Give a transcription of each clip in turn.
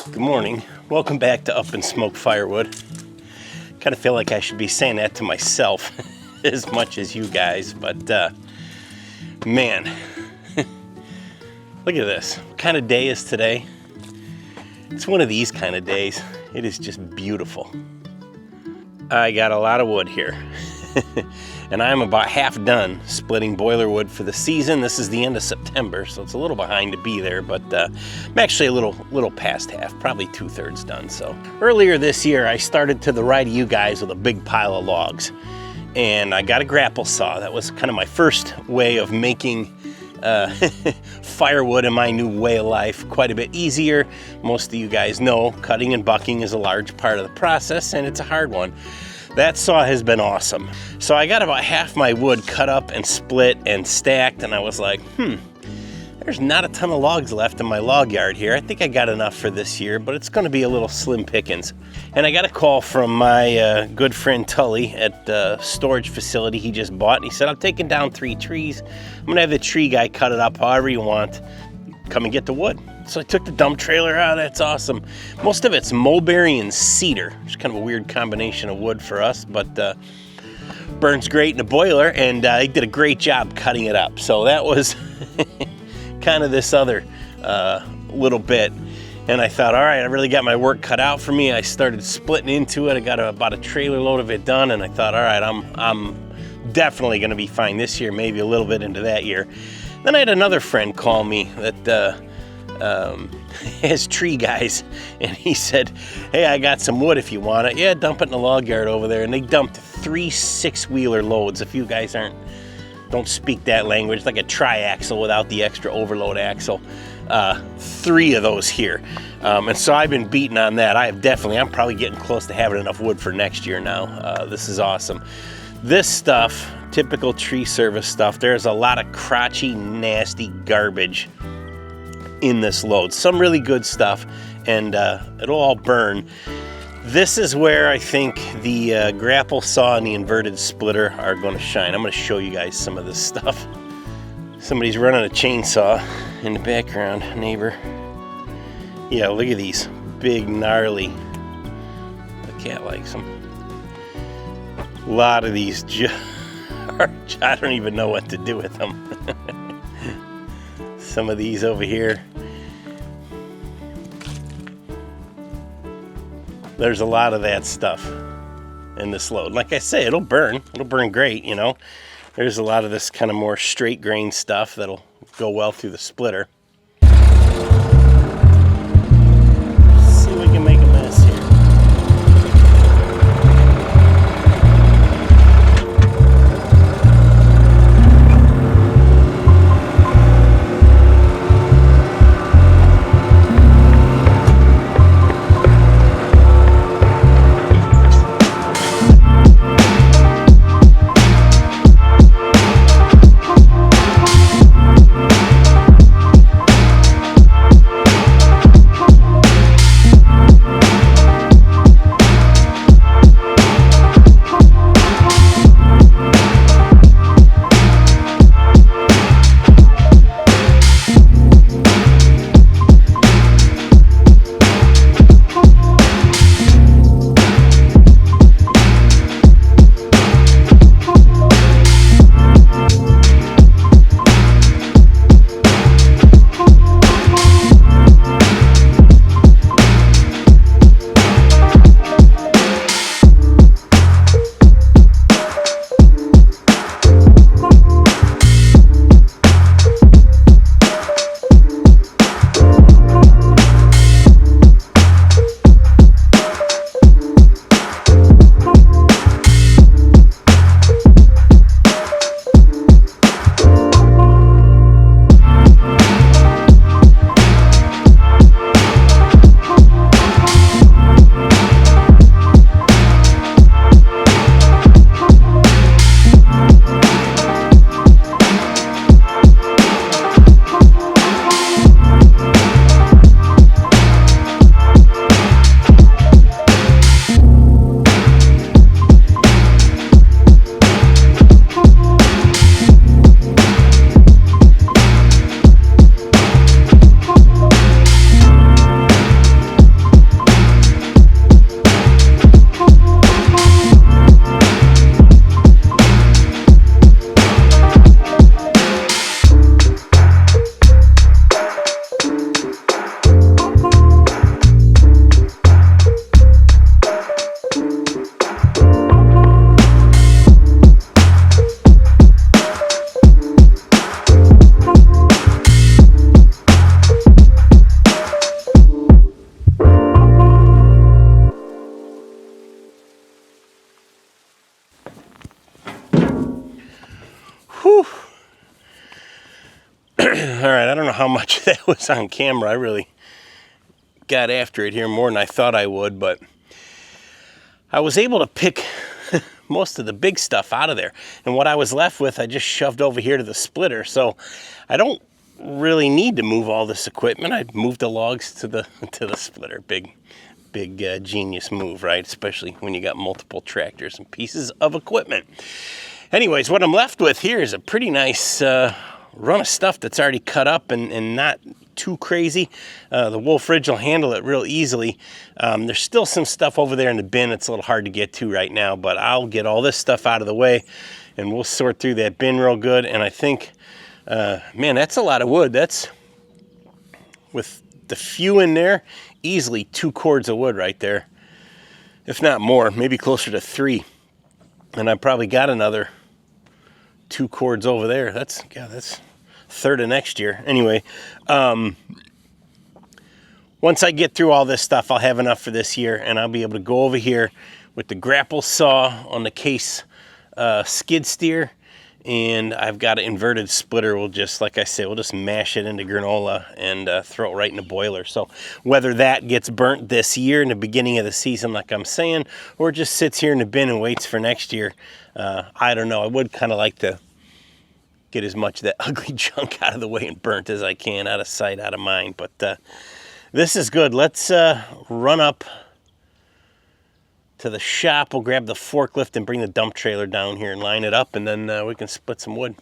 Good morning. Welcome back to Up and Smoke Firewood. Kind of feel like I should be saying that to myself as much as you guys, but man, look at this. What kind of day is today? It's one of these kind of days. It is just beautiful. I got a lot of wood here. And I'm about half done splitting boiler wood for the season. This is the end of September, so it's a little behind to be there, but I'm actually a little past half, probably 2/3 done. So earlier this year, I started to the right of you guys with a big pile of logs, and I got a grapple saw. That was kind of my first way of making firewood in my new way of life quite a bit easier. Most of you guys know cutting and bucking is a large part of the process, and it's a hard one. That saw has been awesome. So I got about half my wood cut up and split and stacked, and I was like, there's not a ton of logs left in my log yard here. I think I got enough for this year, but it's gonna be a little slim pickings. And I got a call from my good friend Tully at the storage facility he just bought, and he said, I'm taking down 3 trees. I'm gonna have the tree guy cut it up however you want. Come and get the wood. So I took the dump trailer out. That's awesome. Most of it's mulberry and cedar. It's kind of a weird combination of wood for us, but burns great in a boiler, and he did a great job cutting it up. So that was kind of this other little bit. And I thought, all right, I really got my work cut out for me. I started splitting into it. I got about a trailer load of it done, and I thought, all right, I'm definitely going to be fine this year, maybe a little bit into that year. Then I had another friend call me that has tree guys, and he said, hey, I got some wood if you want it. Yeah, dump it in the log yard over there. And they dumped 3 6-wheeler loads. If you guys don't speak that language, like a tri-axle without the extra overload axle. 3 of those here. And so I've been beating on that. I'm probably getting close to having enough wood for next year now. This is awesome. This stuff, typical tree service stuff, there's a lot of crotchy, nasty garbage in this load. Some really good stuff, and it'll all burn. This is where I think the grapple saw and the inverted splitter are going to shine. I'm going to show you guys some of this stuff. Somebody's running a chainsaw in the background, neighbor. Yeah, look at these big, gnarly. The cat likes them. A lot of these I don't even know what to do with them. Some of these over here. There's a lot of that stuff in this load. Like I say, it'll burn great, you know. There's a lot of this kind of more straight grain stuff that'll go well through the splitter. Let's see if we can make a mess here. right, I don't know how much that was on camera. I really got after it here more than I thought I would, but I was able to pick most of the big stuff out of there. And what I was left with, I just shoved over here to the splitter. So I don't really need to move all this equipment. I moved the logs to the splitter. Big genius move, right? Especially when you got multiple tractors and pieces of equipment. Anyways, what I'm left with here is a pretty nice run of stuff that's already cut up and not too crazy. The Wolf Ridge will handle it real easily. There's still some stuff over there in the bin that's a little hard to get to right now, but I'll get all this stuff out of the way and we'll sort through that bin real good. And I think, man, that's a lot of wood. That's, with the few in there, easily 2 cords of wood right there, if not more, maybe closer to 3. And I probably got another 2 cords over there. That's third of next year. Anyway, once I get through all this stuff, I'll have enough for this year, and I'll be able to go over here with the grapple saw on the case skid steer, and I've got an inverted splitter. We'll just, like I said, we'll just mash it into granola and throw it right in the boiler. So whether that gets burnt this year in the beginning of the season, like I'm saying, or just sits here in the bin and waits for next year, I don't know. I would kind of like to get as much of that ugly junk out of the way and burnt as I can, out of sight, out of mind. But this is good. Let's run up to the shop. We'll grab the forklift and bring the dump trailer down here and line it up, and then we can split some wood.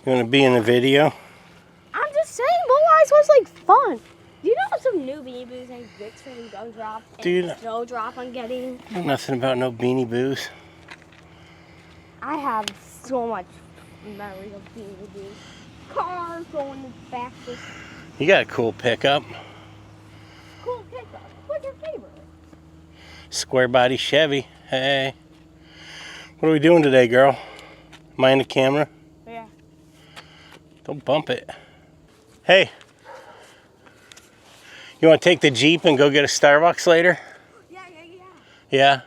You want to be in the video? I'm just saying, Blue was like fun. Do you know some new Beanie Boos and Vicks from Gumdrop and Dude, Snowdrop I'm getting? I know nothing about no Beanie Boos. I have so much memories of Beanie Boos. Cars going fastest. You got a cool pickup. Cool pickup. What's your favorite? Square body Chevy. Hey. What are we doing today, girl? Mind the camera? Yeah. Don't bump it. Hey. You want to take the Jeep and go get a Starbucks later? Yeah. Yeah?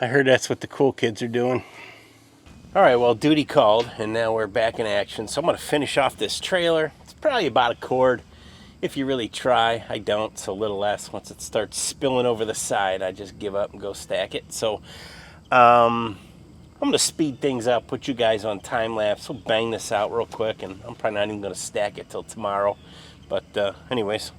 I heard that's what the cool kids are doing. All right, well, duty called, and now we're back in action. So I'm going to finish off this trailer. It's probably about a cord if you really try. I don't, so a little less. Once it starts spilling over the side, I just give up and go stack it. So I'm going to speed things up, put you guys on time lapse. We'll bang this out real quick, and I'm probably not even going to stack it till tomorrow. But anyways,